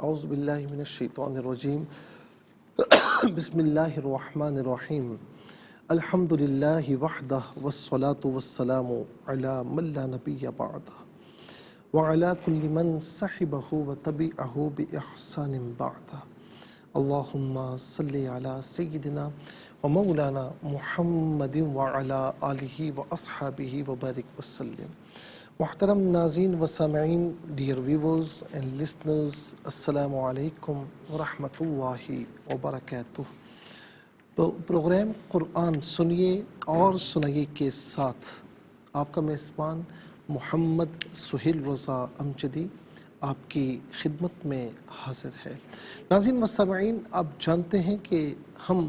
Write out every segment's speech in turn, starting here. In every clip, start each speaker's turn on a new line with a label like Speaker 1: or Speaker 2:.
Speaker 1: اعوذ باللہ من الشیطان الرجیم بسم اللہ الرحمن الرحیم الحمد للہ وحدہ والصلاة والسلام علی من لا نبی بعدہ وعلی کل من صحبہ وتبعہ بإحسان بعدہ اللہم صلی علی سیدنا ومولانا محمد وعلی آلہ واصحابہ وبارک وسلم۔ محترم ناظرین و سامعین، ڈیئر ویورز اینڈ لسنرز، السلام علیکم ورحمۃ اللہ وبرکاتہ۔ پروگرام قرآن سنیے اور سنائیے کے ساتھ آپ کا میزبان محمد سہیل رضا امجدی آپ کی خدمت میں حاضر ہے۔ ناظرین و سامعین، آپ جانتے ہیں کہ ہم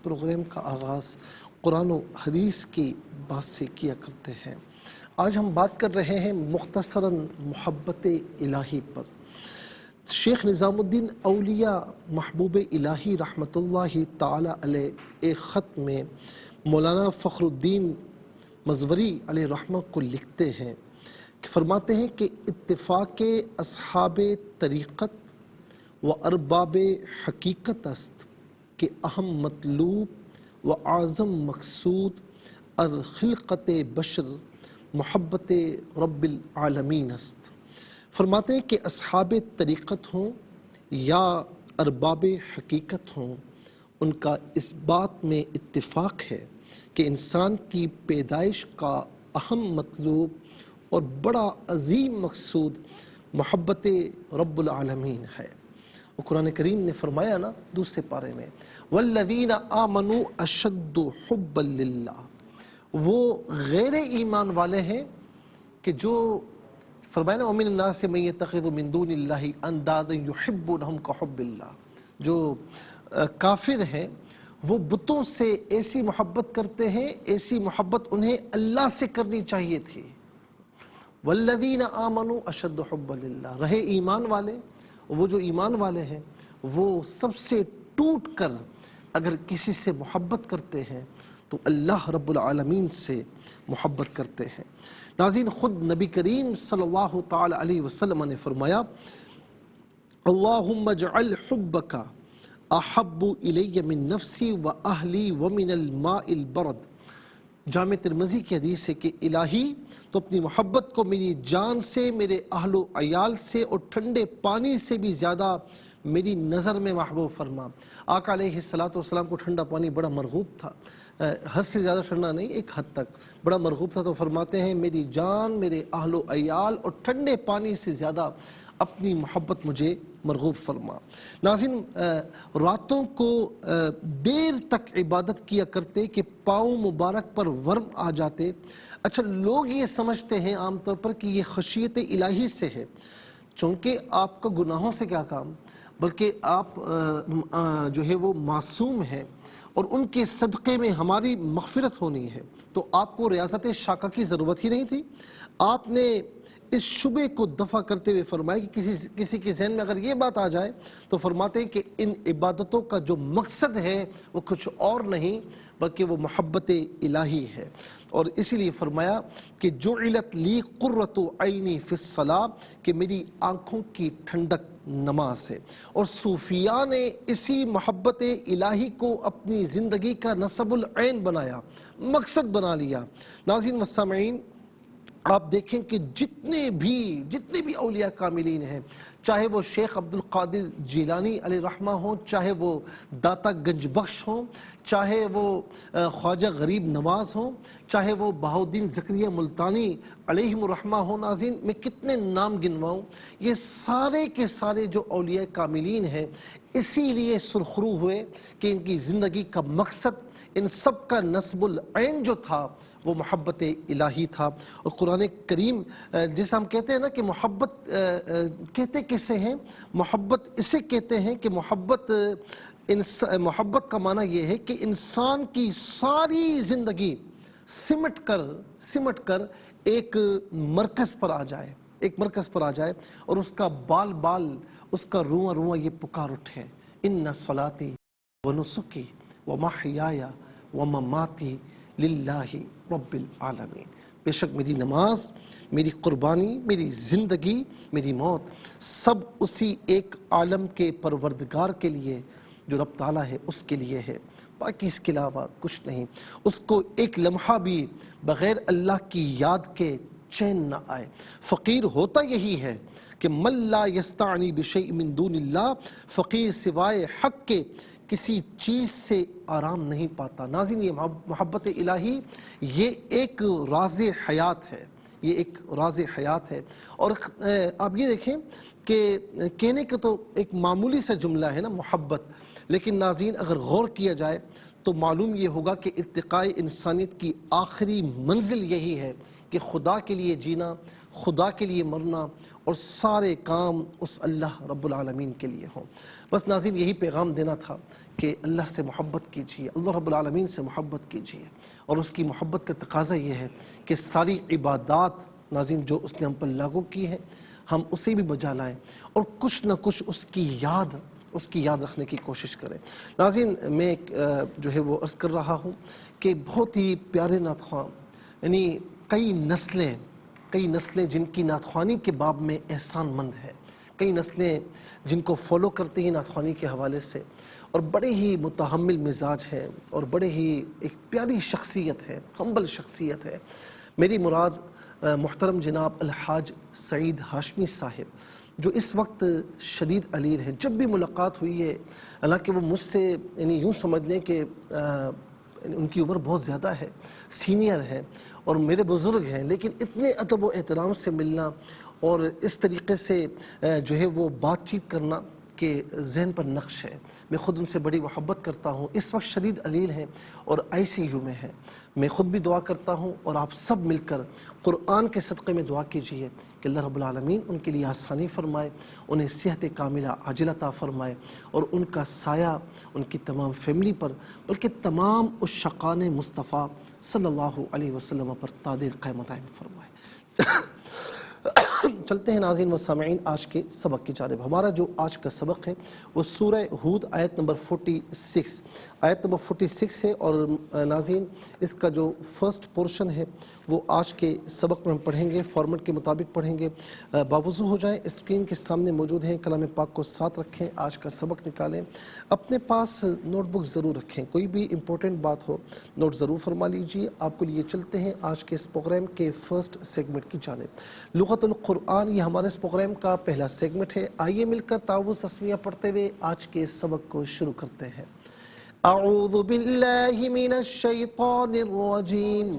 Speaker 1: پروگرام کا آغاز قرآن و حدیث کی بات سے کیا کرتے ہیں۔ آج ہم بات کر رہے ہیں مختصراً محبت الہی پر۔ شیخ نظام الدین اولیاء محبوب الہی رحمۃ اللہ تعالی علیہ ایک خط میں مولانا فخر الدین مزوری علیہ رحمہ کو لکھتے ہیں کہ فرماتے ہیں کہ اتفاق اصحاب طریقت و ارباب حقیقت است کہ اہم مطلوب و اعظم مقصود از خلقت بشر محبت رب العالمین است۔ فرماتے ہیں کہ اصحاب طریقت ہوں یا ارباب حقیقت ہوں، ان کا اس بات میں اتفاق ہے کہ انسان کی پیدائش کا اہم مطلوب اور بڑا عظیم مقصود محبت رب العالمین ہے۔ اور قرآن کریم نے فرمایا نا دوسرے پارے میں والذین آمنوا اشد حبا للہ، وہ غیر ایمان والے ہیں کہ جو فرمایا نا ومن الناس من یتخذ من دون اللہ اندادا یحبونہم کحب اللہ، جو کافر ہیں وہ بتوں سے ایسی محبت کرتے ہیں، ایسی محبت انہیں اللہ سے کرنی چاہیے تھی۔ والذین آمنوا اشد حبا للہ، رہے ایمان والے، وہ جو ایمان والے ہیں وہ سب سے ٹوٹ کر اگر کسی سے محبت کرتے ہیں تو اللہ رب العالمین سے محبت کرتے ہیں۔ ناظرین، خود نبی کریم صلی اللہ تعالی علیہ وسلم نے فرمایا اللہم اجعل حبک احب الی من نفسی و اہلی ومن الماء البرد۔ جامع ترمذی کی حدیث ہے کہ الہی تو اپنی محبت کو میری جان سے، میرے اہل و عیال سے اور ٹھنڈے پانی سے بھی زیادہ میری نظر میں محبوب فرما۔ آقا علیہ السلام کو ٹھنڈا پانی بڑا مرغوب تھا، حد سے زیادہ ٹھنڈا نہیں، ایک حد تک بڑا مرغوب تھا، تو فرماتے ہیں میری جان، میرے اہل و عیال اور ٹھنڈے پانی سے زیادہ اپنی محبت مجھے مرغوب فرما۔ ناظرین، راتوں کو دیر تک عبادت کیا کرتے کہ پاؤں مبارک پر ورم آ جاتے۔ اچھا، لوگ یہ سمجھتے ہیں عام طور پر کہ یہ خشیت الہی سے ہے، چونکہ آپ کا گناہوں سے کیا کام، بلکہ آپ جو ہے وہ معصوم ہیں اور ان کے صدقے میں ہماری مغفرت ہونی ہے، تو آپ کو ریاضت شاکہ کی ضرورت ہی نہیں تھی۔ آپ نے اس شبے کو دفع کرتے ہوئے فرمایا کہ کسی کے ذہن میں اگر یہ بات آ جائے تو فرماتے ہیں کہ ان عبادتوں کا جو مقصد ہے وہ کچھ اور نہیں بلکہ وہ محبت الہی ہے، اور اسی لیے فرمایا کہ جعلت لی قرۃ عینی فی الصلاۃ، کہ میری آنکھوں کی ٹھنڈک نماز ہے۔ اور صوفیاء نے اسی محبت الہی کو اپنی زندگی کا نصب العین بنایا، مقصد بنا لیا۔ ناظرین و سامعین، آپ دیکھیں کہ جتنے بھی اولیاء کاملین ہیں، چاہے وہ شیخ عبد القادر جیلانی علیہ رحمہ ہوں، چاہے وہ داتا گنج بخش ہوں، چاہے وہ خواجہ غریب نواز ہوں، چاہے وہ بہاؤالدین زکریا ملتانی علیہم الرحمہ ہوں، ناظرین میں کتنے نام گنواؤں، یہ سارے کے سارے جو اولیاء کاملین ہیں اسی لیے سرخرو ہوئے کہ ان کی زندگی کا مقصد، ان سب کا نصب العین جو تھا وہ محبت الہی تھا۔ اور قرآن کریم جیسے ہم کہتے ہیں نا کہ محبت کہتے کسے ہیں، محبت اسے کہتے ہیں کہ محبت کا معنی یہ ہے کہ انسان کی ساری زندگی سمٹ کر ایک مرکز پر آ جائے، ایک مرکز پر آ جائے اور اس کا بال بال، اس کا رواں رواں یہ پکار اٹھے ان صلاتی و نسکی و محیایا و مماتی للہ رب العالمین۔ بے شک میری نماز، میری قربانی، میری زندگی، میری موت سب اسی ایک عالم کے پروردگار کے لیے جو رب تعالیٰ ہے اس کے لیے ہے، باقی اس کے علاوہ کچھ نہیں۔ اس کو ایک لمحہ بھی بغیر اللہ کی یاد کے چین نہ آئے۔ فقیر ہوتا یہی ہے کہ من لا یستعنی بشیء من دون اللہ، فقیر سوائے حق کے کسی چیز سے آرام نہیں پاتا۔ ناظرین، یہ محبت الہی یہ ایک راز حیات ہے، یہ ایک راز حیات ہے۔ اور آپ یہ دیکھیں کہ کہنے کے تو ایک معمولی سا جملہ ہے نا محبت، لیکن ناظرین اگر غور کیا جائے تو معلوم یہ ہوگا کہ ارتقاء انسانیت کی آخری منزل یہی ہے کہ خدا کے لیے جینا، خدا کے لیے مرنا، اور سارے کام اس اللہ رب العالمین کے لیے ہوں۔ بس ناظرین یہی پیغام دینا تھا کہ اللہ سے محبت کیجیے، اللہ رب العالمین سے محبت کیجیے، اور اس کی محبت کا تقاضا یہ ہے کہ ساری عبادات ناظرین جو اس نے ہم پر لاگو کی ہے ہم اسے بھی بجا لائیں، اور کچھ نہ کچھ اس کی یاد رکھنے کی کوشش کریں۔ ناظرین میں جو ہے وہ عرض کر رہا ہوں کہ بہت ہی پیارے نعت خواں، یعنی کئی نسلیں جن کی نعت خوانی کے باب میں احسان مند ہے، کئی نسلیں جن کو فالو کرتے ہیں نعت خوانی کے حوالے سے، اور بڑے ہی متحمل مزاج ہے، اور بڑے ہی ایک پیاری شخصیت ہے، ہمبل شخصیت ہے۔ میری مراد محترم جناب الحاج سعید ہاشمی صاحب، جو اس وقت شدید علیر ہیں۔ جب بھی ملاقات ہوئی ہے، حالانکہ وہ مجھ سے یعنی یوں سمجھ لیں کہ ان کی عمر بہت زیادہ ہے، سینئر ہے اور میرے بزرگ ہیں، لیکن اتنے ادب و احترام سے ملنا اور اس طریقے سے جو ہے وہ بات چیت کرنا کہ ذہن پر نقش ہے۔ میں خود ان سے بڑی محبت کرتا ہوں، اس وقت شدید علیل ہیں اور ICU میں ہیں۔ میں خود بھی دعا کرتا ہوں، اور آپ سب مل کر قرآن کے صدقے میں دعا کیجئے کہ اللہ رب العالمین ان کے لیے آسانی فرمائے، انہیں صحت کاملہ عاجلہ عطا فرمائے، اور ان کا سایہ ان کی تمام فیملی پر بلکہ تمام عشاقان مصطفیٰ صلی اللہ علیہ وسلم پر تادیر قیامت قائم فرمائے۔ چلتے ہیں ناظرین و سامعین آج کے سبق کی جانب۔ ہمارا جو آج کا سبق ہے وہ سورہ ہود آیت نمبر 46 ہے، اور ناظرین اس کا جو فرسٹ پورشن ہے وہ آج کے سبق میں ہم پڑھیں گے، فارمیٹ کے مطابق پڑھیں گے۔ باوضو ہو جائیں، اسکرین کے سامنے موجود ہیں، کلام پاک کو ساتھ رکھیں، آج کا سبق نکالیں، اپنے پاس نوٹ بک ضرور رکھیں، کوئی بھی امپورٹنٹ بات ہو نوٹ ضرور فرما لیجیے۔ آپ کو لیے چلتے ہیں آج کے اس پروگرام کے فرسٹ سیگمنٹ کی جانب۔ لغت القرآن یہ ہمارے اس پروگرام کا پہلا سیگمنٹ ہے۔ آئیے مل کر تعوذ تسمیہ پڑھتے ہوئے آج کے سبق کو شروع کرتے ہیں۔ اعوذ باللہ من الشیطان الرجیم،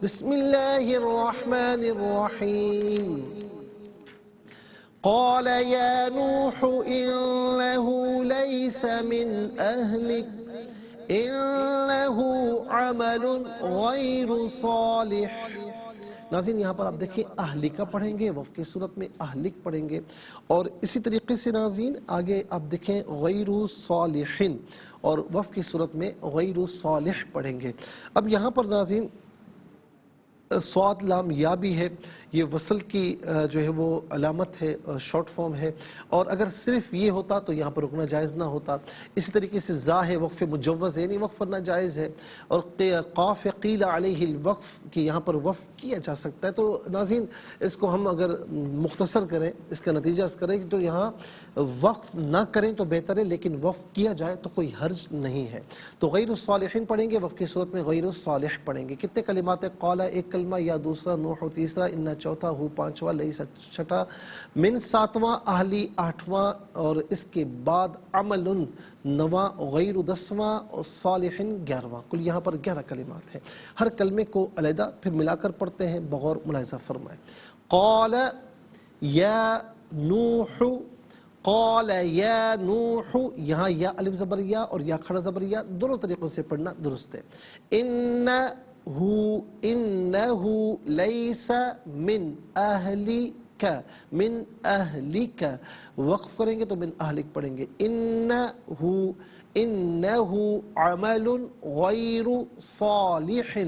Speaker 1: بسم اللہ الرحمن الرحیم۔ قال یا نوح انه لیس من اہلک انه عمل غیر صالح۔ ناظرین یہاں پر آپ دیکھیں اہلکہ پڑھیں گے، وف کی صورت میں اہلک پڑھیں گے، اور اسی طریقے سے ناظرین آگے آپ دیکھیں غیر صالحین، اور وف کی صورت میں غیر صالح پڑھیں گے۔ اب یہاں پر ناظرین صاد لام یا بھی ہے، یہ وصل کی جو ہے وہ علامت ہے، شارٹ فارم ہے، اور اگر صرف یہ ہوتا تو یہاں پر رکنا جائز نہ ہوتا۔ اسی طریقے سے زا ہے وقف مجوز ہے، یعنی وقف کرنا جائز ہے، اور قاف قیل علیہ الوقف کی یہاں پر وقف کیا جا سکتا ہے۔ تو ناظرین اس کو ہم اگر مختصر کریں، اس کا نتیجہ اس کریں تو یہاں وقف نہ کریں تو بہتر ہے، لیکن وقف کیا جائے تو کوئی حرج نہیں ہے۔ تو غیر الصالحین پڑھیں گے، وقف کی صورت میں غیر الصالح پڑھیں گے۔ کتنے کلمات ہیں؟ قال ایک کلمہ، یا دوسرا، نوح تیسرا، ان چوتھا، ہو پانچواں، لیس چھٹا، من ساتواں، اہلی آٹھواں، اور اس کے بعد عمل نواں، غیر 10واں، اور صالح 11واں۔ کل یہاں پر 11 کلمات ہیں۔ ہر کلمے کو علیحدہ پھر ملا کر پڑھتے ہیں، بغور ملاحظہ فرمائیں۔ قال یا نوح، قال یا نوح، یہاں یا الف زبر یا اور یا کھڑا زبر یا، دونوں طریقوں سے پڑھنا درست ہے۔ انہو لیس من اہلک، من اہلک، وقف کریں گے تو من اہلک پڑھیں گے۔ انہو عمل غیر صالح،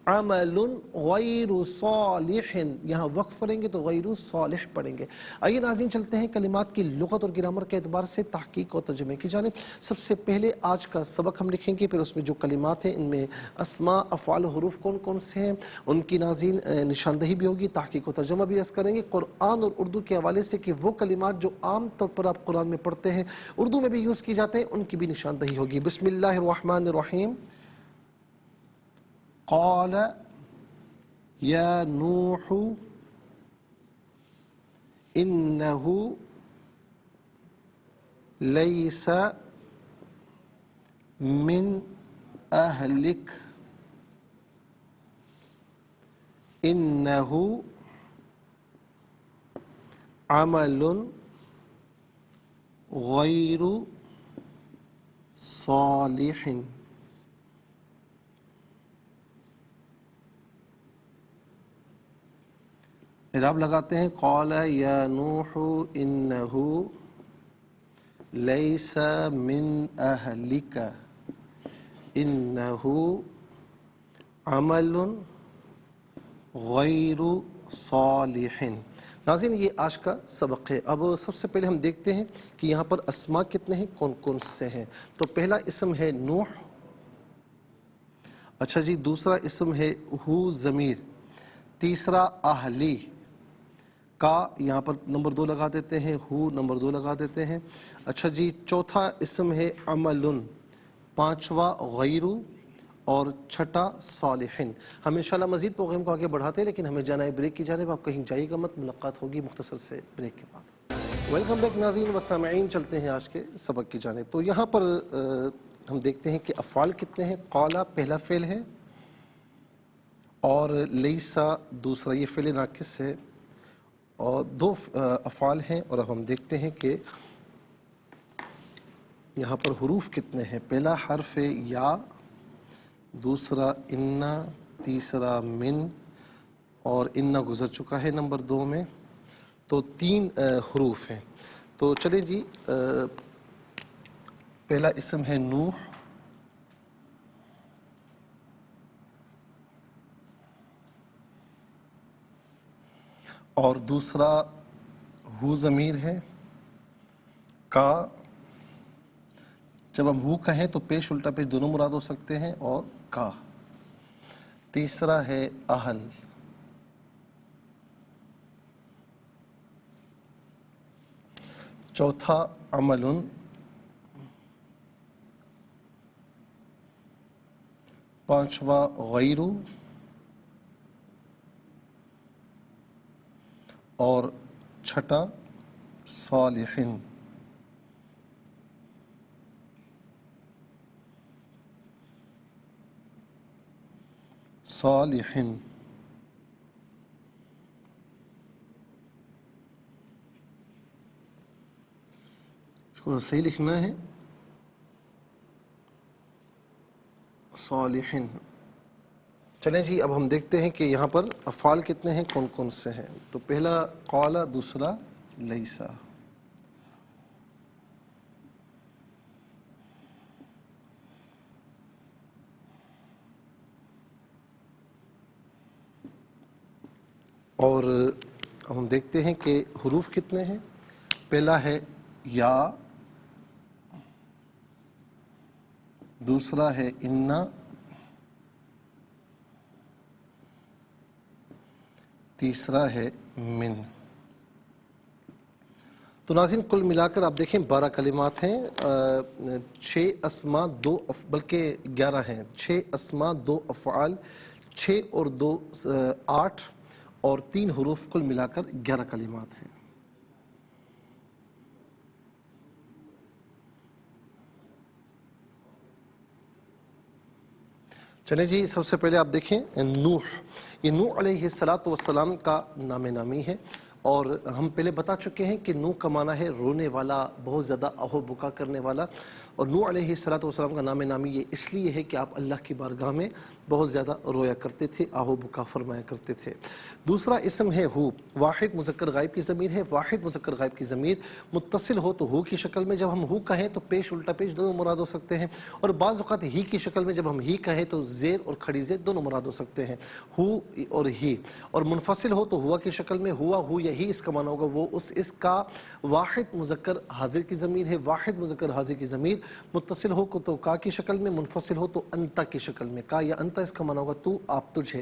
Speaker 1: عمل غیر صالح، یہاں وقف پڑھیں گے تو غیر صالح پڑھیں گے۔ آئیے ناظرین چلتے ہیں کلمات کی لغت اور گرامر کے اعتبار سے تحقیق اور ترجمے کی جانب۔ سب سے پہلے آج کا سبق ہم لکھیں گے، پھر اس میں جو کلمات ہیں ان میں اسماء، افعال و حروف کون کون سے ہیں، ان کی ناظرین نشاندہی بھی ہوگی، تحقیق و ترجمہ بھی عرض کریں گے، قرآن اور اردو کے حوالے سے کہ وہ کلمات جو عام طور پر آپ قرآن میں پڑھتے ہیں، اردو میں بھی یوز کی جاتے ہیں، ان کی بھی نشاندہی ہوگی۔ بسم اللہ الرحمن الرحیم۔ قال یا نوح انہ لیس من اہلک انہ عمل غیر صالح۔ اعراب لگاتے ہیں، قال یا نوح انہ لیس من اہلک انہ عمل غیر صالح۔ ناظرین یہ آج کا سبق ہے۔ اب سب سے پہلے ہم دیکھتے ہیں کہ یہاں پر اسماء کتنے ہیں، کون کون سے ہیں۔ تو پہلا اسم ہے نوح، اچھا جی، دوسرا اسم ہے ہو ضمیر، تیسرا اہلی کا یہاں پر نمبر 2 لگا دیتے ہیں، ہو نمبر 2 لگا دیتے ہیں، اچھا جی، چوتھا اسم ہے عمل، پانچواں غیر، اور چھٹا صالحین۔ ہم انشاءاللہ مزید پروگرام کو آگے بڑھاتے ہیں، لیکن ہمیں جانا ہے بریک کی جانب، آپ کہیں جائیے گا مت، ملاقات ہوگی مختصر سے بریک کے بعد۔ ویلکم بیک ناظرین و سامعین، چلتے ہیں آج کے سبق کی جانب۔ تو یہاں پر ہم دیکھتے ہیں کہ افعال کتنے ہیں۔ قالا پہلا فعل ہے، اور لیسا دوسرا، یہ فعل ناقص ہے، اور 2 افعال ہیں۔ اور اب ہم دیکھتے ہیں کہ یہاں پر حروف کتنے ہیں۔ پہلا حرف یا، دوسرا انا، تیسرا من، اور انا گزر چکا ہے نمبر 2 میں، تو 3 حروف ہیں۔ تو چلیں جی، پہلا اسم ہے نوح، اور دوسرا ہو ضمیر ہے، کا، جب ہم ہو کہیں تو پیش الٹا پیش دونوں مراد ہو سکتے ہیں، اور کا، تیسرا ہے اہل، چوتھا عمل، پانچواں غیر، اور چھٹا صالحین۔ صالحین، اس کو صحیح لکھنا ہے، صالحین۔ چلیں جی، اب ہم دیکھتے ہیں کہ یہاں پر افعال کتنے ہیں، کون کون سے ہیں۔ تو پہلا قالا، دوسرا لیسا۔ اور ہم دیکھتے ہیں کہ حروف کتنے ہیں۔ پہلا ہے یا، دوسرا ہے انا، تیسرا ہے من۔ تو ناظرین کل ملا کر آپ دیکھیں 12 کلمات ہیں، 6 اسماء 2 بلکہ 11 ہیں، 6 اسماء 2 افعال، 6 اور 2 8، اور 3 حروف، کل ملا کر 11 کلمات ہیں۔ چلیں جی، سب سے پہلے آپ دیکھیں نوح، یہ نوح علیہ السلام کا نام نامی ہے، اور ہم پہلے بتا چکے ہیں کہ نو کا معنی ہے رونے والا، بہت زیادہ آہو بکا کرنے والا، اور نو علیہ السلام کا نام نامی یہ اس لیے ہے کہ آپ اللہ کی بارگاہ میں بہت زیادہ رویا کرتے تھے، آہو بکا فرمایا کرتے تھے۔ دوسرا اسم ہے ہو، واحد مذکر غائب کی ضمیر ہے۔ واحد مذکر غائب کی ضمیر متصل ہو تو ہو کی شکل میں، جب ہم ہو کہیں تو پیش الٹا پیش دونوں مراد ہو سکتے ہیں، اور بعض اوقات ہی کی شکل میں جب ہم ہی کہیں تو زیر اور کھڑی زیر دونوں مراد ہو سکتے ہیں، ہو اور ہی۔ اور منفصل ہو تو ہوا کی شکل میں، ہوا ہو یا ہی اس کا معنی ہوگا وہ اس کا واحد مذکر حاضر کی ضمیر ہے۔ واحد مذکر حاضر کی ضمیر متصل ہو تو کا کی شکل میں، منفصل ہو تو انتا کی شکل میں، کا یا انتا اس کا معنی ہوگا تو، آپ، تجھے۔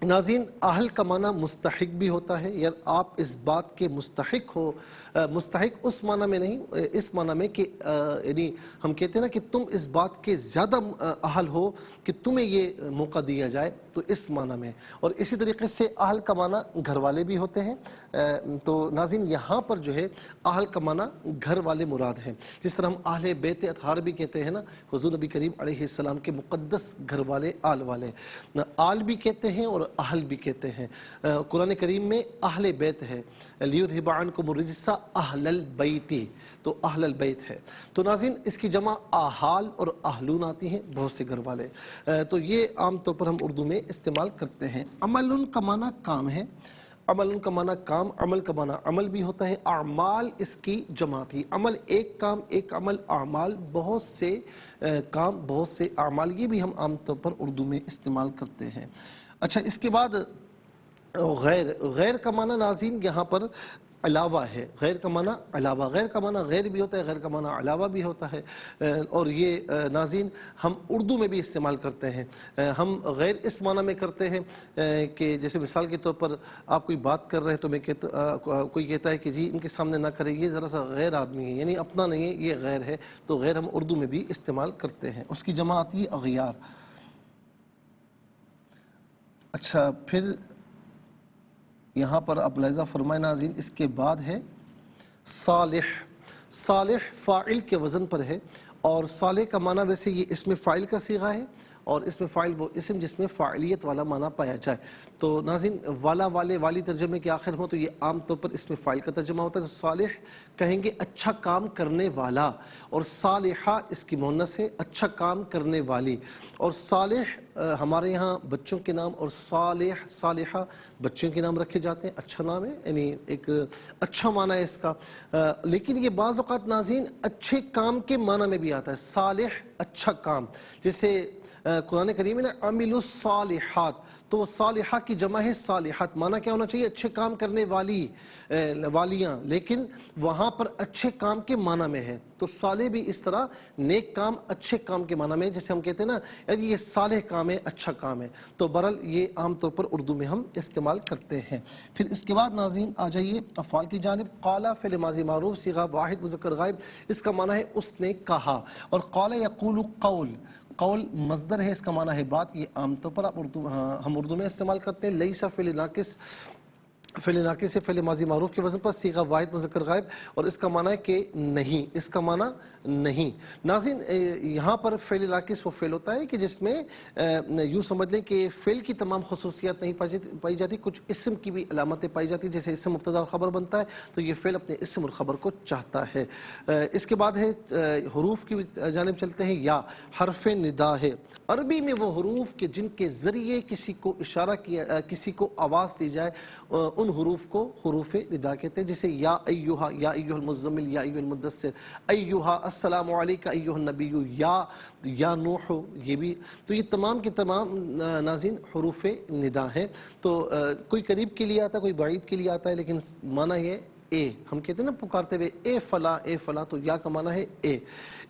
Speaker 1: ناظرین، اہل کا معنی مستحق بھی ہوتا ہے، یا آپ اس بات کے مستحق ہو، مستحق اس معنی میں نہیں، اس معنی میں کہ یعنی ہم کہتے ہیں نا کہ تم اس بات کے زیادہ اہل ہو کہ تمہیں یہ موقع دیا جائے، تو اس معنی میں۔ اور اسی طریقے سے اہل کا معنی گھر والے بھی ہوتے ہیں، تو ناظرین یہاں پر جو ہے اہل کا معنی گھر والے مراد ہیں، جس طرح ہم اہل بیت اطہار بھی کہتے ہیں نا، حضور نبی کریم علیہ السلام کے مقدس گھر والے، آل والے، آل بھی کہتے ہیں اور اہل بھی کہتے ہیں۔ قرآن کریم میں اہل بیت ہے، لیذھب عنکم الرجس اہل البیت، تو اہل البیت ہے۔ تو ناظرین اس کی جمع احال اور اہلون آتی ہیں، بہت سے گھر والے، تو یہ عام طور پر ہم اردو میں استعمال کرتے ہیں۔ عمل کا معنی کام ہے، عمل کا معنی کام، عمل کا معنی عمل بھی ہوتا ہے، اعمال اس کی جمع تھی، عمل ایک کام ایک عمل، اعمال بہت سے کام بہت سے اعمال، یہ بھی ہم عام طور پر اردو میں استعمال کرتے ہیں۔ اچھا، اس کے بعد غیر کا معنی ناظرین یہاں پر علاوہ ہے، غیر کا معنی علاوہ، غیر کا معنی غیر بھی ہوتا ہے، غیر کا معنی علاوہ بھی ہوتا ہے، اور یہ ناظرین ہم اردو میں بھی استعمال کرتے ہیں۔ ہم غیر اس معنی میں کرتے ہیں کہ جیسے مثال کے طور پر آپ کوئی بات کر رہے ہیں تو میں کوئی کہتا ہے کہ جی ان کے سامنے نہ کرے، یہ ذرا سا غیر آدمی ہے، یعنی اپنا نہیں ہے، یہ غیر ہے، تو غیر ہم اردو میں بھی استعمال کرتے ہیں، اس کی جمع آتی ہے اغیار۔ اچھا، پھر یہاں پر اب ملاحظہ فرمائے ناظرین، اس کے بعد ہے صالح۔ صالح فاعل کے وزن پر ہے، اور صالح کا معنی ویسے یہ اسم فاعل کا صیغہ ہے، اور اسم فاعل وہ اسم جس میں فاعلیت والا معنی پایا جائے۔ تو ناظرین والا، والے، والی ترجمے کے آخر ہوں تو یہ عام طور پر اسم فاعل کا ترجمہ ہوتا ہے، تو صالح کہیں گے اچھا کام کرنے والا، اور صالحہ اس کی مؤنث ہے، اچھا کام کرنے والی۔ اور صالح ہمارے یہاں بچوں کے نام، اور صالح صالحہ بچوں کے نام رکھے جاتے ہیں، اچھا نام ہے، یعنی ایک اچھا معنی ہے اس کا، لیکن یہ بعض اوقات ناظرین اچھے کام کے معنی میں بھی آتا ہے، صالح اچھا کام، جیسے قرآن کریم میں عامل الصالحات، تو وہ صالحہ کی جمع ہے صالحات، معنی کیا ہونا چاہیے؟ اچھے کام کرنے والی، والیاں، لیکن وہاں پر اچھے کام کے معنی میں ہے، تو صالح بھی اس طرح نیک کام اچھے کام کے معنی میں، جیسے ہم کہتے ہیں نا یعنی یہ صالح کام ہے، اچھا کام ہے، تو برحال یہ عام طور پر اردو میں ہم استعمال کرتے ہیں۔ پھر اس کے بعد ناظرین آ جائیے افعال کی جانب۔ قال فعل ماضی معروف صیغہ واحد مذکر غائب، اس کا معنی ہے اس نے کہا، اور قال یقول قول، قول مصدر ہے، اس کا معنی ہے بات، یہ عام طور پر ہم اردو میں استعمال کرتے ہیں۔ لیس فعل ناقص، فعل ناقص سے فعل ماضی معروف کے وزن پر صیغہ واحد مذکر غائب، اور اس کا معنی ہے کہ نہیں، اس کا معنی نہیں۔ ناظرین یہاں پر فعل ناقص وہ فعل ہوتا ہے کہ جس میں یوں سمجھ لیں کہ فعل کی تمام خصوصیات نہیں پائی جاتی، کچھ اسم کی بھی علامتیں پائی جاتی، جیسے اسم مبتدا اور خبر بنتا ہے تو یہ فعل اپنے اسم اور خبر کو چاہتا ہے۔ اس کے بعد ہے حروف کی جانب چلتے ہیں، یا حرف ندا ہے، عربی میں وہ حروف کے جن کے ذریعے کسی کو اشارہ کیا، کسی کو آواز دی جائے، ان حروف کو حروف ندا کہتے ہیں، جیسے یا ایہا، یا ایہا المزمل، یا ایہا المدثر، ایہا السلام علیکہ ایہا النبی، یا نوح، یہ بھی، تو یہ تمام کے تمام ناظرین حروف ندا ہیں۔ تو کوئی قریب کے لیے آتا ہے، کوئی بعید کے لیے آتا ہے، لیکن معنی یہ اے، ہم کہتے ہیں نا پکارتے ہوئے اے فلاں اے فلاں، تو یا کا معنی ہے اے۔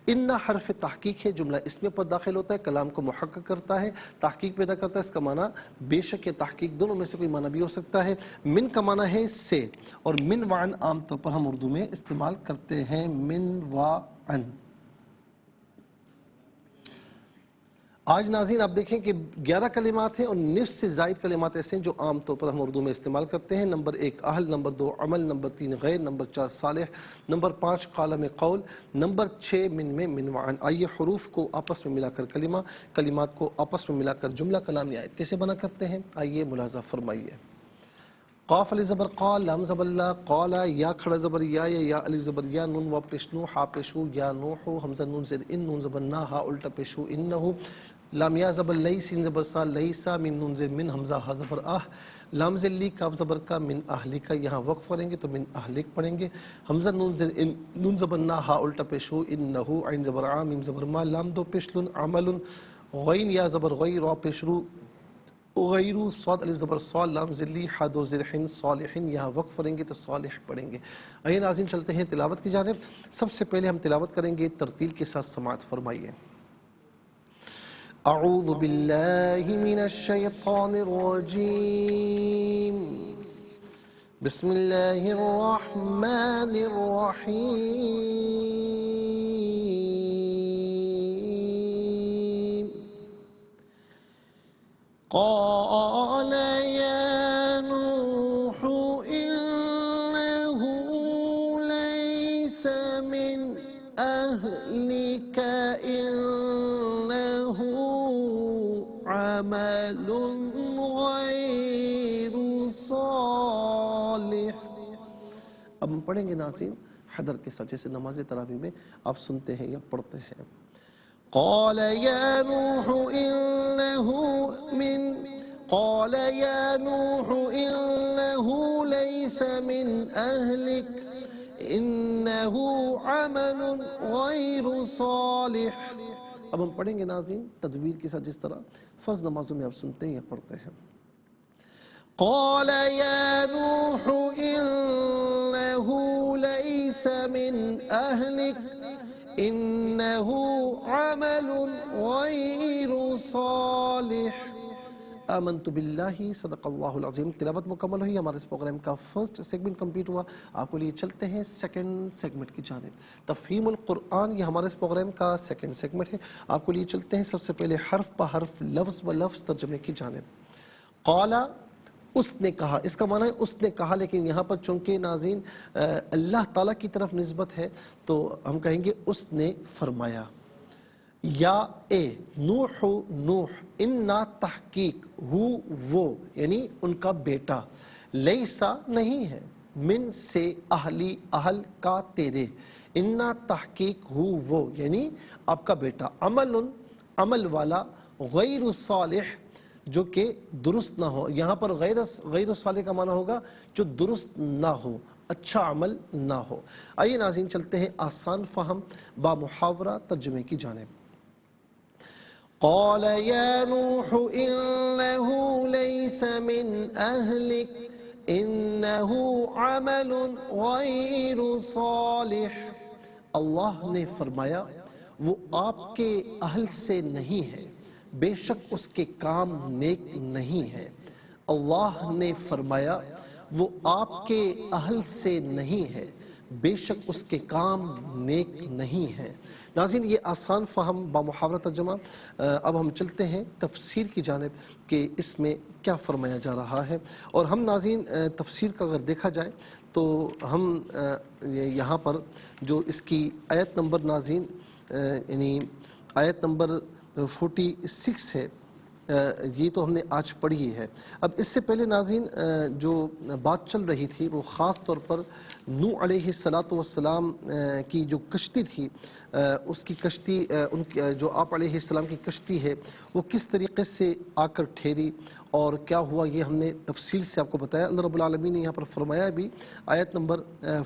Speaker 1: ان حرف تحقیق ہے، جملہ اس میں پر داخل ہوتا ہے، کلام کو محقق کرتا ہے، تحقیق پیدا کرتا ہے، اس کا معنی بے شک یا تحقیق دونوں میں سے کوئی معنی بھی ہو سکتا ہے۔ من کا معنی ہے سے، اور من وعن عام طور پر ہم اردو میں استعمال کرتے ہیں، من وعن۔ آج ناظرین آپ دیکھیں کہ 11 کلمات ہیں، اور نصف سے زائد کلمات ایسے ہیں جو عام طور پر ہم اردو میں استعمال کرتے ہیں۔ نمبر 1 اہل، نمبر 2 عمل، نمبر 3 غیر، نمبر 4 صالح، نمبر 5 قال میں قول، نمبر 6 من وعن۔ آئیے حروف کو آپس میں ملا کر کلمہ، کلمات کو آپس میں ملا کر جملہ کلامی آیت کیسے بنا کرتے ہیں، آئیے ملاحظہ فرمائیے۔ قاف علی زبر قا، لام زبر لا، قالا، یا کھڑا زبر یا علی زبر یا، نون واو پیش نو، ہا پیش ہو، یا نوحو، حمزہ نون زیر ان، نون زبر نا، ہا الٹا پیش ہو، انہو، لام یا زبر لی، سین زبر سا، لیسا، میم نون زیر من، حمزہ ہا زبر لام زیر لی، کاف زبر کا، من اہلکا، یہاں وقف پڑھیں گے تو من اہلک پڑھیں گے، حمزہ نون زیر ان، نون زبر نا، ہا الٹا پیش ہو، انہو، عین زبر عام، میم زبر ما، لام دو پیش لن، عمل، غین یا زبر غیر، را پیش رو، غیرو، صاد الف زبر صاد، لام ذلی، حا دو زیر حن، صالحین، یہاں وقف پڑھیں گے تو صالح پڑھیں گے۔ آئیے ناظرین چلتے ہیں تلاوت کی جانب۔ سب سے پہلے ہم تلاوت کریں گے، ترتیل کے ساتھ سماعت فرمائیے۔ اعوذ باللہ من الشیطان الرجیم، بسم اللہ الرحمن الرحیم۔ قال يا نوح إنه ليس من أهلك إنه عمل غير صالح۔ اب ہم پڑھیں گے ناظرین حدر کے ساتھ، جیسے نماز تراویح میں آپ سنتے ہیں یا پڑھتے ہیں۔ قال يا نوح إنه ليس من أهلك إنه عمل غير صالح۔ اب ہم پڑھیں گے ناظرین تدویر کے ساتھ، جس طرح فرض نمازوں میں آپ سنتے ہیں یا پڑھتے ہیں۔ قال يا نوح إنه ليس من أهلك إنه عمل غير صالح۔ آمنت باللہ، صدق اللہ العظیم۔ تلاوت مکمل ہوئی، ہمارے اس پروگرام کا فرسٹ سیگمنٹ کمپلیٹ ہوا۔ آپ کو لیے چلتے ہیں سیکنڈ سیگمنٹ کی جانب، تفہیم القرآن، یہ ہمارے اس پروگرام کا سیکنڈ سیگمنٹ ہے۔ آپ کو لیے چلتے ہیں سب سے پہلے حرف بہ حرف، لفظ ب لفظ ترجمے کی جانب۔ قالا، اس نے کہا، اس کا معنی ہے اس نے کہا، لیکن یہاں پر چونکہ ناظرین اللہ تعالیٰ کی طرف نسبت ہے تو ہم کہیں گے اس نے فرمایا۔ یا اے نوح، نوح، انا تحقیق، ہو وہ یعنی ان کا بیٹا، لیسا نہیں ہے، من سے، اہلی اہل کا تیرے، انا تحقیق ہو وہ یعنی آپ کا بیٹا، عمل عمل والا، غیر صالح جو کہ درست نہ ہو، یہاں پر غیر صالح کا معنی ہوگا جو درست نہ ہو، اچھا عمل نہ ہو۔ آئیے ناظرین چلتے ہیں آسان فہم با محاورہ ترجمے کی جانب۔ قال يا نوح إنه ليس من أهلك إنه عمل غير صالح۔ اللہ نے فرمایا وہ آپ کے اہل سے نہیں ہے، بے شک اس کے کام نیک نہیں ہے۔ اللہ نے فرمایا وہ آپ کے اہل سے نہیں ہے، بے شک اس کے کام نیک نہیں ہے۔ ناظرین یہ آسان فہم با محاورہ ترجمہ۔ اب ہم چلتے ہیں تفسیر کی جانب کہ اس میں کیا فرمایا جا رہا ہے، اور ہم ناظرین تفسیر کا اگر دیکھا جائے تو ہم یہاں پر جو اس کی آیت نمبر ناظرین یعنی آیت نمبر 46 ہے، یہ تو ہم نے آج پڑھی ہے۔ اب اس سے پہلے ناظرین جو بات چل رہی تھی وہ خاص طور پر نوح علیہ السلام کی جو کشتی تھی، اس کی کشتی جو آپ علیہ السلام کی کشتی ہے وہ کس طریقے سے آ کر ٹھہری اور کیا ہوا، یہ ہم نے تفصیل سے آپ کو بتایا۔ اللہ رب العالمین نے یہاں پر فرمایا بھی آیت نمبر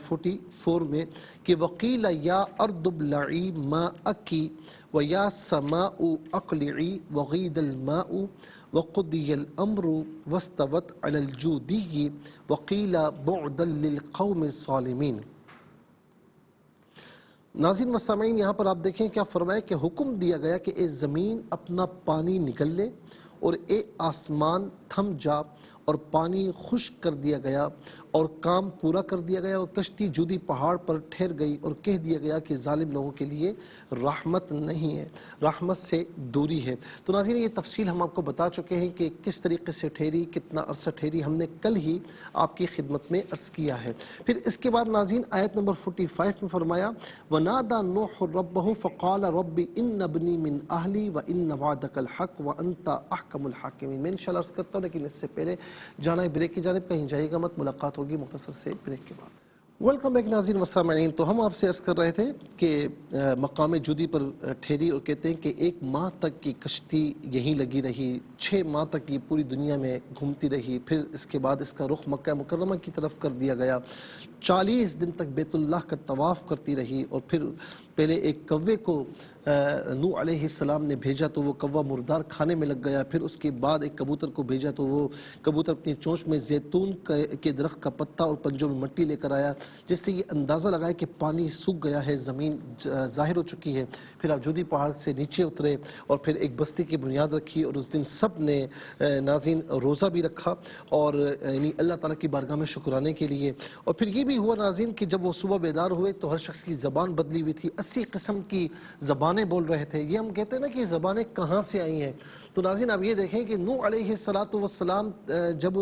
Speaker 1: 44 میں کہ وَقِيلَ يَا أَرْضُ ابْلَعِي مَاءَكِ وَيَا سَمَاءُ أَقْلِعِي وَغِيضَ الْمَاءُ وَقُضِيَ الْأَمْرُ وَاسْتَوَتْ عَلَى الْجُودِيِّ وَقِيلَ بُعْدًا لِلْقَوْمِ الظَّالِمِينَ۔ ناظرین و سامعین یہاں پر آپ دیکھیں کیا فرمایا کہ حکم دیا گیا کہ اے زمین اپنا پانی نگل لے، اور اے آسمان تھم جا، اور پانی خشک کر دیا گیا اور کام پورا کر دیا گیا، اور کشتی جودی پہاڑ پر ٹھہر گئی، اور کہہ دیا گیا کہ ظالم لوگوں کے لیے رحمت نہیں ہے، رحمت سے دوری ہے۔ تو ناظرین یہ تفصیل ہم آپ کو بتا چکے ہیں کہ کس طریقے سے ٹھہری، کتنا عرصہ ٹھہری، ہم نے کل ہی آپ کی خدمت میں عرض کیا ہے۔ پھر اس کے بعد ناظرین آیت نمبر 45 میں فرمایا وَنَادَى نُوحٌ رَبَّهُ فَقَالَ رَبِّ إِنَّ ابْنِي مِنْ أَهْلِي وَإِنَّ وَعْدَكَ الْحَقُّ وَأَنْتَ أَحْكَمُ الْحَاكِمِينَ۔ میں انشاءاللہ عرض کرتا ہوں، لیکن اس سے پہلے جانا ہے بریک کی جانب، کہیں جائے گا مت، ملاقات ہوگی مختصر سے بریک کے بعد۔ ویلکم بیک ناظرین و سامعین، تو ہم آپ سے عرض کر رہے تھے کہ مقام جودی پر ٹھہری اور کہتے ہیں کہ 1 ماہ تک کی کشتی یہیں لگی رہی، 6 ماہ تک یہ پوری دنیا میں گھومتی رہی، پھر اس کے بعد اس کا رخ مکہ مکرمہ کی طرف کر دیا گیا، 40 دن تک بیت اللہ کا طواف کرتی رہی، اور پھر پہلے ایک کوے کو نوح علیہ السلام نے بھیجا تو وہ کوا مردار کھانے میں لگ گیا، پھر اس کے بعد ایک کبوتر کو بھیجا تو وہ کبوتر اپنی چونچ میں زیتون کے درخت کا پتا اور پنجوں میں مٹی لے کر آیا، جس سے یہ اندازہ لگایا کہ پانی سوکھ گیا ہے، زمین ظاہر ہو چکی ہے۔ پھر آپ جودی پہاڑ سے نیچے اترے اور پھر ایک بستی کی بنیاد رکھی، اور اس دن سب نے ناظرین روزہ بھی رکھا، اور یعنی اللہ تعالیٰ کی بارگاہ میں شکرانے کے لیے۔ اور پھر یہ بھی ہوا ناظرین کہ جب وہ صبح بیدار ہوئے تو ہر شخص کی زبان بدلی ہوئی تھی، 80 قسم کی زبانیں بول رہے تھے۔ یہ ہم کہتے ہیں نا کہ یہ زبانیں کہاں سے آئی ہیں، تو ناظرین آپ یہ دیکھیں کہ نوح علیہ السلام جب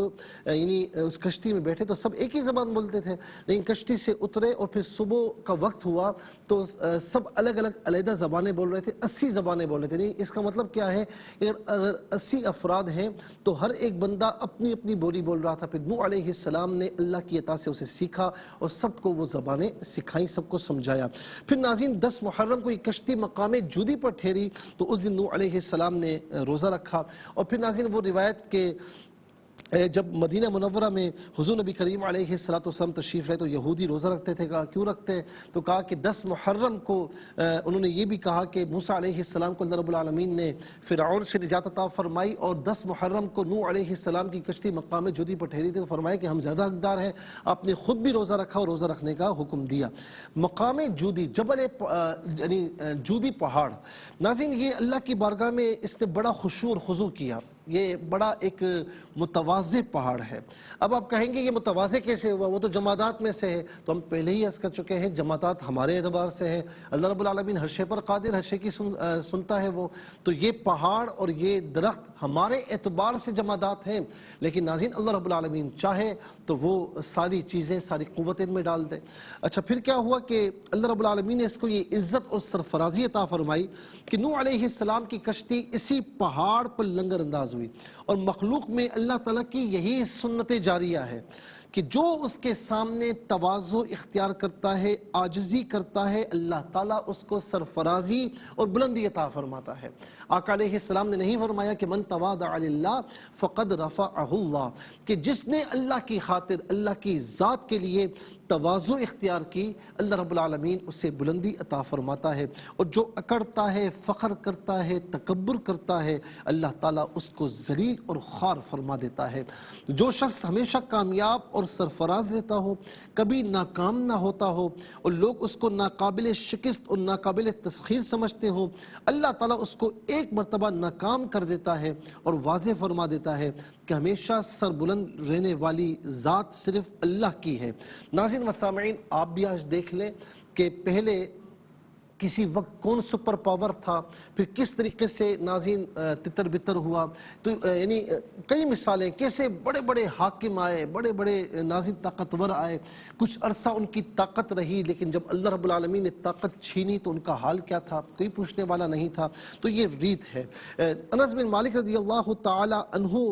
Speaker 1: یعنی اس کشتی میں بیٹھے تو سب ایک ہی زبان بولتے تھے، لیکن کشتی سے اترے اور پھر صبح کا وقت ہوا تو سب الگ الگ علیحدہ زبانیں بول رہے تھے، 80 زبانیں بول رہے تھے۔ نہیں، اس کا مطلب کیا ہے، اگر 80 افراد ہیں تو ہر ایک بندہ اپنی اپنی بولی بول رہا تھا۔ پھر نوح علیہ السلام نے اللہ کی عطا سے اسے سیکھا اور سب کو وہ زبانیں سکھائیں، سب کو سمجھایا۔ پھر ناظرین 10 محرم کو یہ کشتی مقام جودی پر ٹھہری تو اس دن نوح علیہ السلام نے روزہ رکھا، اور پھر ناظرین وہ روایت کے جب مدینہ منورہ میں حضور نبی کریم علیہ السلام تشریف رہے تو یہودی روزہ رکھتے تھے، کہا کیوں رکھتے ہیں، تو کہا کہ 10 محرم کو انہوں نے یہ بھی کہا کہ موسیٰ علیہ السلام کو اللہ رب العالمین نے فرعون سے نجات عطا فرمائی، اور 10 محرم کو نوح علیہ السلام کی کشتی مقام جودی پر ٹھہری تھی، تو فرمایا کہ ہم زیادہ حقدار ہیں، آپ نے خود بھی روزہ رکھا اور روزہ رکھنے کا حکم دیا۔ مقام جودی، جبل یعنی جودی پہاڑ، ناظرین یہ اللہ کی بارگاہ میں اس نے بڑا خشوع اور خضوع کیا، یہ بڑا ایک متواضع پہاڑ ہے۔ اب آپ کہیں گے یہ متواضع کیسے ہوا، وہ تو جمادات میں سے ہے، تو ہم پہلے ہی عرض کر چکے ہیں جمادات ہمارے اعتبار سے ہے، اللہ رب العالمین ہر شے پر قادر، ہر شے کی سنتا ہے وہ، تو یہ پہاڑ اور یہ درخت ہمارے اعتبار سے جمادات ہیں، لیکن ناظرین اللہ رب العالمین چاہے تو وہ ساری چیزیں، ساری قوت ان میں ڈال دے۔ اچھا پھر کیا ہوا کہ اللہ رب العالمین نے اس کو یہ عزت اور سرفرازی عطا فرمائی کہ نوح علیہ السلام کی کشتی اسی پہاڑ پر لنگر انداز ہوئی، اور مخلوق میں اللہ تعالیٰ کی یہی سنت جاریہ ہے کہ جو اس کے سامنے تواضع اختیار کرتا ہے، عاجزی کرتا ہے، اللہ تعالیٰ اس کو سرفرازی اور بلندی عطا فرماتا ہے۔ آقا علیہ السلام نے نہیں فرمایا کہ من تواضع للہ فقد رفعہ اللہ، کہ جس نے اللہ کی خاطر، اللہ کی ذات کے لیے تواضع اختیار کی، اللہ رب العالمین اسے بلندی عطا فرماتا ہے، اور جو اکڑتا ہے، فخر کرتا ہے، تکبر کرتا ہے، اللہ تعالیٰ اس کو ذلیل اور خوار فرما دیتا ہے۔ جو شخص ہمیشہ کامیاب اور سرفراز رہتا ہو، کبھی ناکام نہ ہوتا ہو، اور لوگ اس کو ناقابل شکست اور ناقابل تسخیر سمجھتے ہوں، اللہ تعالیٰ اس کو ایک مرتبہ ناکام کر دیتا ہے اور واضح فرما دیتا ہے کہ ہمیشہ سربلند رہنے والی ذات صرف اللہ کی ہے۔ ناظرین و سامعین آپ بھی آج دیکھ لیں کہ پہلے کسی وقت کون سپر پاور تھا، پھر کس طریقے سے ناظرین تتر بتر ہوا، تو یعنی کئی مثالیں کیسے بڑے بڑے حاکم آئے، بڑے بڑے ناظرین طاقتور آئے، کچھ عرصہ ان کی طاقت رہی، لیکن جب اللہ رب العالمین نے طاقت چھینی تو ان کا حال کیا تھا، کوئی پوچھنے والا نہیں تھا۔ تو یہ ریت ہے۔ انس بن مالک رضی اللہ تعالی عنہ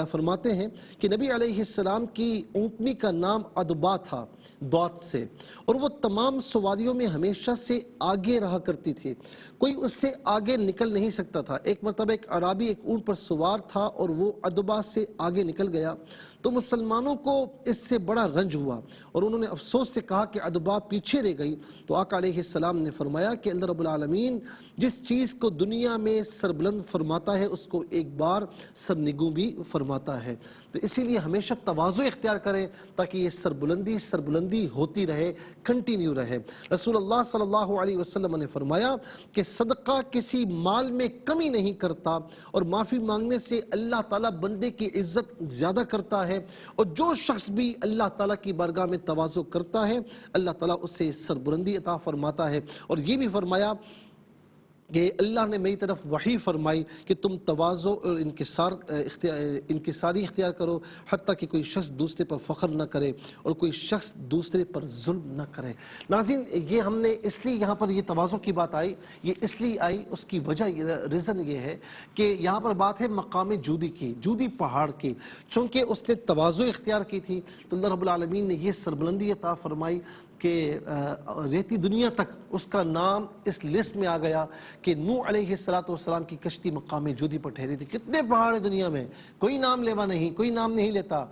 Speaker 1: فرماتے ہیں کہ نبی علیہ السلام کی اونٹنی کا نام ادبا تھا، دوت سے، اور وہ تمام سواریوں میں ہمیشہ سے آگے رہا کرتی تھی، کوئی اس سے آگے نکل نہیں سکتا تھا۔ ایک مرتبہ ایک عرابی ایک اونٹ پر سوار تھا اور وہ ادبا سے آگے نکل گیا تو مسلمانوں کو اس سے بڑا رنج ہوا، اور انہوں نے افسوس سے کہا کہ ادبا پیچھے رہ گئی، تو آقا علیہ السلام نے فرمایا کہ اللہ رب العالمین جس چیز کو دنیا میں سربلند فرماتا ہے اس کو ایک بار سرنگوں بھی فرماتا ہے۔ تو اسی لیے ہمیشہ تواضع اختیار کریں تاکہ یہ سربلندی ہوتی رہے، کنٹینیو رہے۔ رسول اللہ صلی اللہ علیہ وسلم نے فرمایا کہ صدقہ کسی مال میں کمی نہیں کرتا، اور معافی مانگنے سے اللہ تعالیٰ بندے کی عزت زیادہ کرتا ہے، اور جو شخص بھی اللہ تعالیٰ کی بارگاہ میں تواضع کرتا ہے اللہ تعالیٰ اسے سربلندی عطا فرماتا ہے۔ اور یہ بھی فرمایا کہ اللہ نے میری طرف وحی فرمائی کہ تم تواضع اور انکساری اختیار کرو، حتیٰ کہ کوئی شخص دوسرے پر فخر نہ کرے اور کوئی شخص دوسرے پر ظلم نہ کرے۔ ناظرین، یہ ہم نے اس لیے یہاں پر یہ تواضع کی بات آئی، یہ اس لیے آئی، اس کی وجہ ریزن یہ ہے کہ یہاں پر بات ہے مقام جودی کی، جودی پہاڑ کی۔ چونکہ اس نے تواضع اختیار کی تھی تو اللہ رب العالمین نے یہ سربلندی عطا فرمائی کہ رہتی دنیا تک اس کا نام اس لسٹ میں آ گیا کہ نوح علیہ السلام کی کشتی مقام جودی پر ٹھہری تھی۔ کتنے پہاڑ ہیں دنیا میں، کوئی نام لیوا نہیں، کوئی نام نہیں لیتا،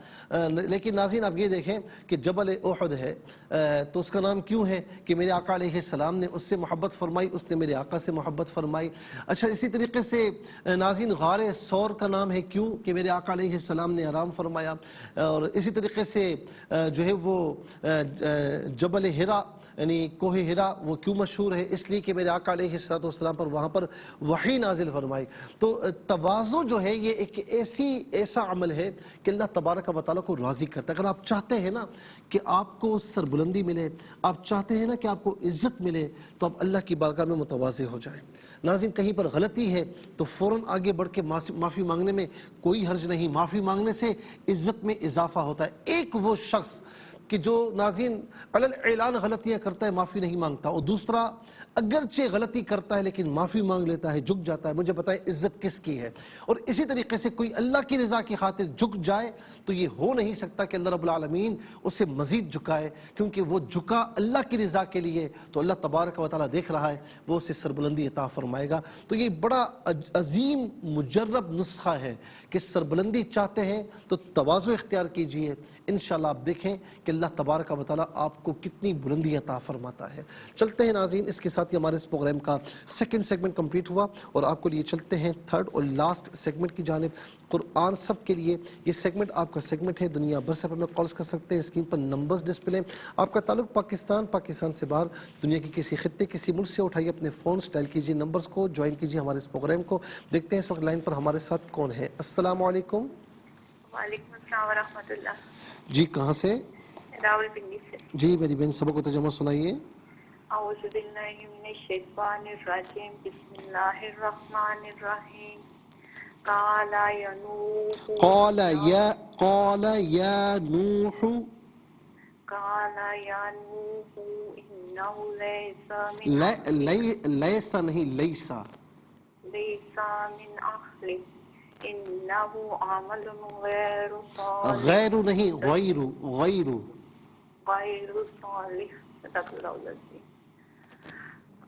Speaker 1: لیکن ناظرین آپ یہ دیکھیں کہ جبل احد ہے تو اس کا نام کیوں ہے کہ میرے آقا علیہ السلام نے اس سے محبت فرمائی، اس نے میرے آقا سے محبت فرمائی۔ اچھا، اسی طریقے سے ناظرین غار ثور کا نام ہے کیوں کہ میرے آقا علیہ السلام نے آرام فرمایا۔ اور اسی طریقے سے جو ہے وہ جبل ہرا یعنی کوہ ہرا وہ کیوں مشہور ہے؟ اس لیے کہ میرے آقا علیہ السلام پر وہاں پر وحی نازل فرمائی۔ تو تواضع جو ہے یہ ایک ایسا عمل ہے کہ اللہ تبارک و تعالیٰ کو راضی کرتا ہے۔ اگر آپ چاہتے ہیں نا کہ آپ کو سربلندی ملے، آپ چاہتے ہیں نا کہ آپ کو عزت ملے، تو آپ اللہ کی بارگاہ میں متواضع ہو جائیں۔ ناظرین، کہیں پر غلطی ہے تو فوراً آگے بڑھ کے معافی مانگنے میں کوئی حرج نہیں۔ معافی مانگنے سے عزت میں اضافہ ہوتا ہے۔ ایک وہ شخص کہ جو ناظرین علل اعلان غلطیاں کرتا ہے، معافی نہیں مانگتا، اور دوسرا اگرچہ غلطی کرتا ہے لیکن معافی مانگ لیتا ہے، جھک جاتا ہے، مجھے بتائیں عزت کس کی ہے؟ اور اسی طریقے سے کوئی اللہ کی رضا کی خاطر جھک جائے تو یہ ہو نہیں سکتا کہ اللہ رب العالمین اسے مزید جھکائے، کیونکہ وہ جھکا اللہ کی رضا کے لیے تو اللہ تبارک و تعالیٰ دیکھ رہا ہے، وہ اسے سربلندی عطا فرمائے گا۔ تو یہ بڑا عظیم مجرب نسخہ ہے کہ سربلندی چاہتے ہیں تو تواضع اختیار کیجئے، انشاءاللہ آپ دیکھیں کہ اللہ تبارک و تعالیٰ آپ کو کتنی بلندی عطا فرماتا ہے۔ چلتے ہیں ناظرین، اس کے ساتھ ہی ہمارے اس پروگرام کا سیکنڈ سیگمنٹ کمپلیٹ ہوا، اور آپ کو لیے چلتے ہیں تھرڈ اور لاسٹ سیگمنٹ کی جانب، قرآن سب کے لیے۔ یہ سیگمنٹ آپ کا سیگمنٹ ہے، دنیا بھر سے آپ ہمیں کالز کر سکتے ہیں، اسکرین پر نمبرز ڈسپلے۔ آپ کا تعلق پاکستان سے باہر دنیا کی کسی خطے کسی ملک سے اٹھائیے اپنے فونز، ڈائل کیجیے نمبرز کو، جوائن کیجیے ہمارے اس پروگرام کو۔ دیکھتے ہیں اس وقت لائن پر ہمارے ساتھ کون ہے۔ السلام علیکم۔
Speaker 2: وعلیکم السلام ورحمۃ اللہ۔
Speaker 1: جی، کہاں سے؟
Speaker 2: راول پنڈی سے۔
Speaker 1: جی میری بہن، سبق کو ترجمہ سنائیے۔
Speaker 2: اعوذ باللہ من الشیطان الرجیم، بسم اللہ الرحمن الرحیم۔ قال یا نوح،
Speaker 1: قال یا نوح،
Speaker 2: قال یا نوح انہ
Speaker 1: لیسا نہیں لیسا،
Speaker 2: لیس من اہلک انہ عمل غیر صالح،
Speaker 1: غیر نہیں غیر،
Speaker 2: غیر صالح، صدق اللہ العظیم۔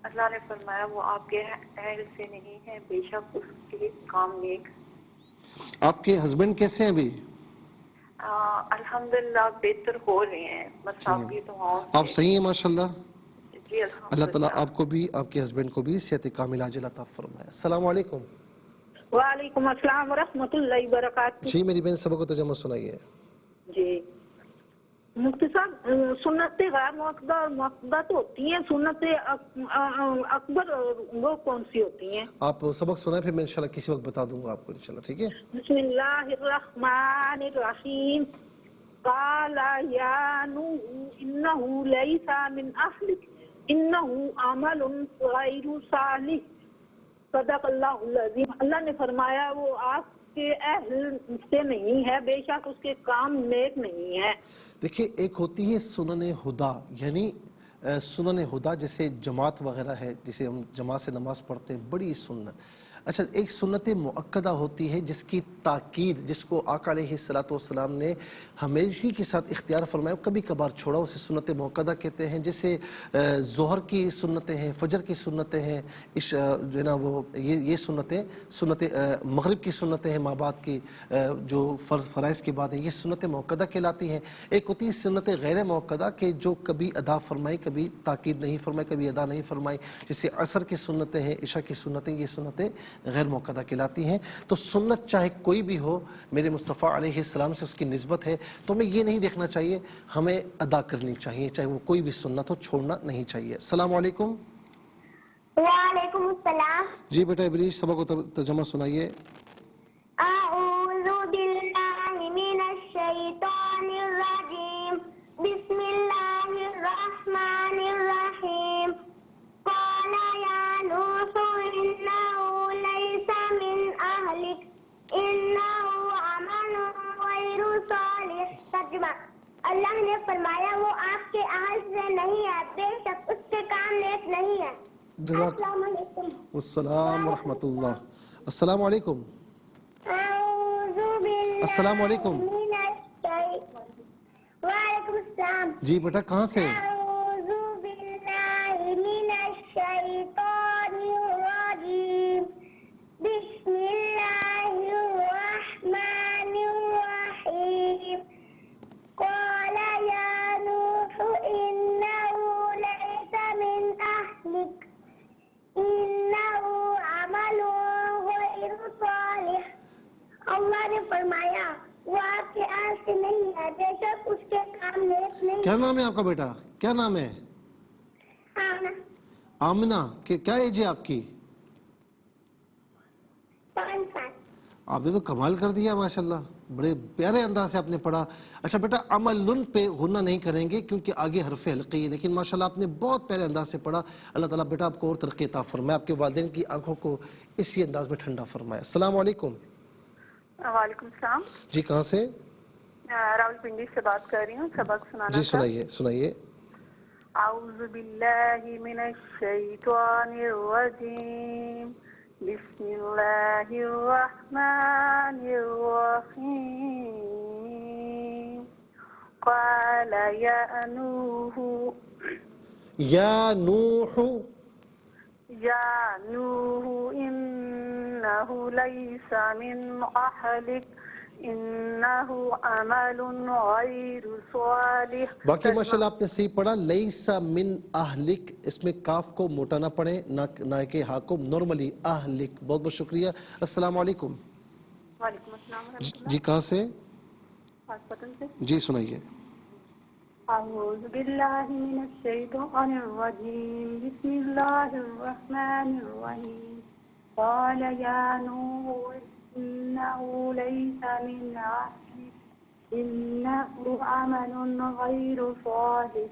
Speaker 2: اللہ نے فرمایا وہ آپ کے اہل سے نہیں ہے، بے شک اس کے کام نیک۔
Speaker 1: آپ کے ہسبینڈ کیسے ہیں ابھی؟
Speaker 2: الحمدللہ بہتر ہو رہے ہیں، بس آپ کی دعاؤں سے۔
Speaker 1: آپ صحیح ہیں ماشاءاللہ؟
Speaker 2: جی
Speaker 1: اللہ تعالیٰ
Speaker 2: الحمدللہ۔
Speaker 1: آپ کو بھی، آپ کے ہسبینڈ کو بھی صحت کاملہ عاجلہ عطا فرمائے۔ السلام علیکم۔
Speaker 3: وعلیکم السلام ورحمۃ اللہ وبرکاتہ۔
Speaker 1: جی میری بہن، سبق کو ترجمہ سنائیے۔
Speaker 3: جی مفتی صاحب، سنت غیر مؤکدہ اور مؤکدہ تو ہوتی ہیں، سنت اکبر وہ کون سی ہوتی ہیں؟
Speaker 1: آپ سبق سنائیں، پھر میں انشاءاللہ کسی وقت بتا دوں گا آپ کو انشاءاللہ، ٹھیک ہے؟
Speaker 3: بسم اللہ الرحمن الرحیم۔ قال یا نوح انہ لیس من اہلک انہ عمل غیر صالح، صدق اللہ العظیم۔ اللہ نے فرمایا وہ آپ کے اہل سے نہیں ہے، بے شک اس کے کام نیک نہیں ہے۔
Speaker 1: دیکھیں، ایک ہوتی ہے سنن ہدا، یعنی سنن ہدا جیسے جماعت وغیرہ ہے، جسے ہم جماعت سے نماز پڑھتے ہیں، بڑی سنت۔ اچھا، ایک سنت مؤکدہ ہوتی ہے جس کی تاکید، جس کو آقا علیہ السلام نے ہمیشگی کے ساتھ اختیار فرمایا، کبھی کبھار چھوڑا، اسے سنت مؤکدہ کہتے ہیں۔ جیسے ظہر کی سنتیں ہیں، فجر کی سنتیں ہیں، جو ہے نا وہ یہ سنت مغرب کی سنتیں ہیں، ماں باپ کی جو فرائض کے بعد ہیں، یہ سنت مؤکدہ کہلاتی ہیں۔ ایک ہوتی ہے سنت غیر مؤکدہ کہ جو کبھی ادا فرمائی، کبھی تاکید نہیں فرمائی، کبھی ادا نہیں فرمائی، جیسے عصر کی سنتیں ہیں، عشاء کی سنتیں، یہ سنتیں غیر مؤکدہ کہلاتی ہیں۔ تو سنت چاہے کوئی بھی ہو، میرے مصطفیٰ علیہ السلام سے اس کی نسبت ہے، تو ہمیں یہ نہیں دیکھنا چاہیے، ہمیں ادا کرنی چاہیے، چاہے وہ کوئی بھی سنت ہو، چھوڑنا نہیں چاہیے۔ السلام علیکم۔
Speaker 4: وعلیکم السلام۔
Speaker 1: جی بیٹا ابریش، سبق کو ترجمہ سنائیے۔
Speaker 4: اعوذ باللہ من الشیطان الرجیم، بسم اللہ الرحمن الرحیم۔ قال یا نوح
Speaker 1: جزاک
Speaker 4: السلام علیکم.
Speaker 1: السلام ورحمۃ اللہ. السلام علیکم.
Speaker 4: اعوذ باللہ
Speaker 1: السلام علیکم.
Speaker 4: من الشیطان. وعلیکم السلام.
Speaker 1: جی بیٹا کہاں سے؟
Speaker 4: اعوذ باللہ من الشیطان الرجیم. بسم اللہ الرحمن الرحیم. قال یا نوح انه ليس من اهلك انه عمل غیر صالح. اللہ نے فرمایا وہ آپ کے آنکھ سے نہیں ہے، بے شک اس کے کام نیک نہیں.
Speaker 1: کیا نام ہے آپ کا بیٹا؟ کیا نام ہے؟
Speaker 4: آمنہ.
Speaker 1: آمنہ. کیا ایج ہے آپ کی؟
Speaker 4: 5 سال.
Speaker 1: آپ نے تو کمال کر دیا ماشاءاللہ، بڑے پیارے انداز سے آپ نے پڑھا. اچھا بیٹا عمل پہ غنہ نہیں کریں گے کیونکہ آگے حرف حلقی ہے، لیکن ماشاءاللہ آپ نے بہت پیارے انداز سے پڑھا. اللہ تعالیٰ بیٹا آپ کو اور ترقی عطا فرمائے، آپ کے والدین کی آنکھوں کو اسی انداز میں ٹھنڈا فرمائے. السلام علیکم.
Speaker 2: وعلیکم السلام.
Speaker 1: جی کہاں سے؟
Speaker 2: راول پنڈی سے بات کر رہی ہوں، سبق سنانا
Speaker 1: جی
Speaker 2: تھا.
Speaker 1: سنائیے.
Speaker 2: اعوذ باللہ من الشیطان الرجیم. بسم اللہ الرحمن الرحیم. قال یا نوح انہ لیس من اہلک انہ عمل غیر صالح.
Speaker 1: باقی ماشاءاللہ آپ نے صحیح پڑھا. لیس من اہلک، اس میں کاف کو موٹا نہ پڑھیں، نہ کہ ہا کو نارملی اہلک. بہت بہت شکریہ. السلام علیکم.
Speaker 2: وعلیکم السلام ورحمۃ اللہ.
Speaker 1: جی کہاں سے؟
Speaker 2: ہاسپٹل سے.
Speaker 1: جی سنائیے.
Speaker 2: اعوذ باللہ من الشیطان الرجیم. بسم اللہ الرحمن الرحیم. قال یا نوح انہ لیس من اہلک انہ عمل غیر صالح.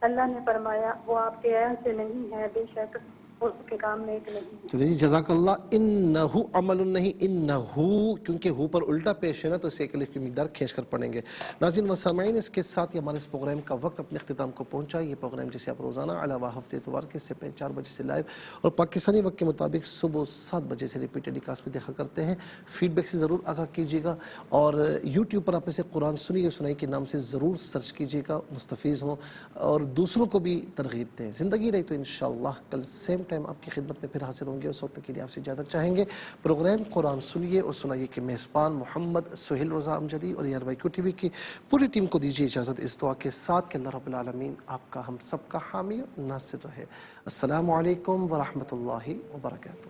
Speaker 2: اللہ نے فرمایا وہ آپ کے عین سے نہیں ہے، بے شک اس کے کام نیک نہیں.
Speaker 1: چلیے جی جزاک اللہ. انہو عمل نہیں انہو، کیونکہ ہو پر الٹا پیش ہے نا تو اسے ایک الف کی مقدار کھینچ کر پڑھیں گے. ناظرین و سامعین، اس کے ساتھ ہی ہمارے اس پروگرام کا وقت اپنے اختتام کو پہنچا. یہ پروگرام جسے آپ روزانہ علاوہ ہفتے اتوار کے سے 4 بجے سے لائیو اور پاکستانی وقت کے مطابق صبح 7 بجے سے ریپیٹڈ کاسٹ میں دیکھا کرتے ہیں. فیڈ بیک سے ضرور آگاہ کیجیے گا اور یوٹیوب پر آپ اسے قرآن سنیے سنائی کے نام سے ضرور سرچ کیجیے گا، مستفیض ہوں اور دوسروں کو بھی ترغیب دیں. زندگی رہی تو انشاءاللہ کل سیم ٹائم آپ کی خدمت میں پھر حاضر ہوں گے. اس وقت کے لیے آپ سے اجازت چاہیں گے. پروگرام قرآن سنیے اور سنائیے کے میزبان محمد سہیل رضا امجدی اور ARY ٹی وی کی پوری ٹیم کو دیجیے اجازت اس دعا کے ساتھ کہ اللہ رب العالمین آپ کا ہم سب کا حامی اور ناصر رہے. السلام علیکم ورحمۃ اللہ وبرکاتہ.